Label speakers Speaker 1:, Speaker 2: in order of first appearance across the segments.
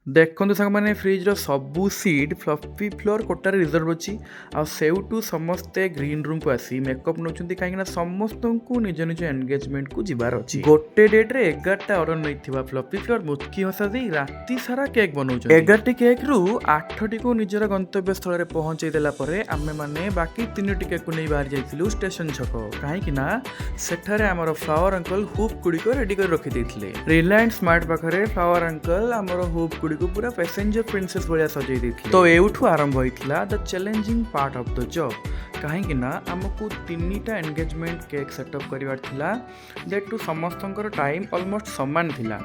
Speaker 1: ଦେଖନ୍ତୁ ସାଙ୍ଗମାନେ ଫ୍ରିଜ୍ର ସବୁ ସିଟ୍ ଫ୍ଲଫି ଫ୍ଲୋର୍ କୋଟାରେ ରିଜର୍ଭ ଅଛି। ଆଉ ସେଇଠୁ ସମସ୍ତେ ଗ୍ରୀନ୍ ରୁମ୍କୁ ଆସି ମେକଅପ୍ ନେଉଛନ୍ତି, କାହିଁକିନା ସମସ୍ତଙ୍କୁ ନିଜ ନିଜ ଏନ୍ଗେଜମେଣ୍ଟକୁ ଯିବାର ଅଛି। ଗୋଟେ ଡେଟ୍ରେ 11ଟା ଅର୍ଡ଼ର ନେଇଥିବା ଫ୍ଲଫି ଫ୍ଲୋର୍ ମୁଚକି ହସା ଦେଇ ରାତି ସାରା କେକ୍ ବନାଉଛନ୍ତି। 11ଟି କେକ୍ରୁ 8ଟିକୁ ନିଜର ଗନ୍ତବ୍ୟ ସ୍ଥଳରେ ପହଞ୍ଚାଇ ଦେଲା ପରେ ଆମେମାନେ ବାକି 3ଟି କେକ୍କୁ ନେଇ ବାହାରି ଯାଇଥିଲୁ ଷ୍ଟେସନ ଛକ, କାହିଁକିନା ସେଠାରେ ଆମର ଫ୍ଲାୱାର ଅଙ୍କଲ ହୁପ୍ ଗୁଡ଼ିକ ରେଡ଼ି କରି ରଖିଦେଇଥିଲେ। ରିଲାଏନ୍ସ ସ୍ମାର୍ଟ ପାଖରେ ଫ୍ଲାୱାର ଅଙ୍କଲ ଆମର ହୁପ୍ ଗୁଡ଼ିକୁ पूरा पैसेंजर प्रिंसेस भाया सजाई देथिले। तो एउठू आरंभ होइथिला the challenging part of the job, कहीं ना आमको 3टा एंगेजमेंट केक सेटअप करिवार थिला, जेटू समस्तंकर टाइम ऑलमोस्ट समान थिला।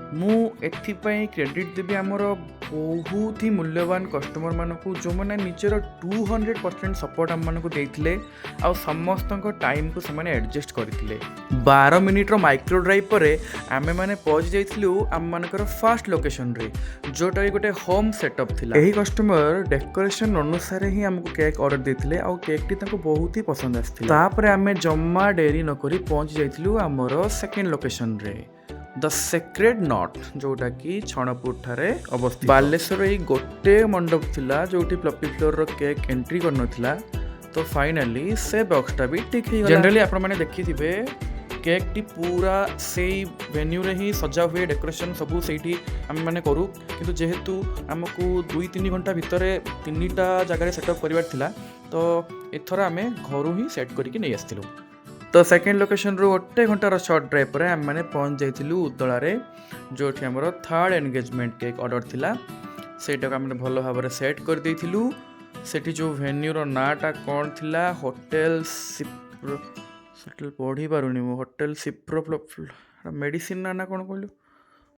Speaker 1: मु एथिपाई क्रेडिट देबी आमर बहुत ही मूल्यवान कस्टमर मानकू जो मैंने निजर 200% सपोर्ट आम मानकू देथिले, आ समस्तंकर टाइम को समान एडजस्ट करथिले। 12 मिनिट रो माइक्रो ड्राइव पर आमे माने पहुंच जाइथिलु आम मानकर फर्स्ट लोकेशन रे, जोटा गोटे होम सेटअप थिला। एही कस्टमर डेकोरेशन अनुसार ही हमको केक ऑर्डर देथिले, आ केक टी ताको बहुत ही पसंद आस्थिला। तापरे आमे जम्मा डेरी न करी पहुंच जाइथिलु हमर सेकंड लोकेशन रे, द सेक्रेड नॉट, जोटा कि छणपुर ठारे अवस्थित। बालेश्वर ही गोटे मंडप थिला जोटी फ्लफी फ्लोर रो केक एंट्री कर नथिला। तो फाइनली से बॉक्सटा भी ठीक ही गला। जनरली आपण माने देखिथिबे केक टी पूरा सेई वेन्यू रे ही सजा हुए, डेकोरेशन सबू सेठी आम माने करू, किंतु जेहेतु हमकू 2-3 घंटा भितरे 3टा जगह सेटअप करिवार थिला, तो एथरा आमे घरु ही सेट करिके नै आस्थिलु। तो सेकेंड लोकेशन रू 1 घंटार शॉर्ट ड्राइव पर आम मैंने पहुँच जाइलु उदलारे, जो आमर थर्ड एनगेजमेंट केक ऑर्डर थिला। सेटा आम भल भाव में सेट कर देइथिलु। सेठी जो वेन्यूर नाटा कौन थिला, होटेल सिप्रो, होटेल पढ़ी पारुनी, होटेल सिप्रो मेडिसिन ना कौन कहलु,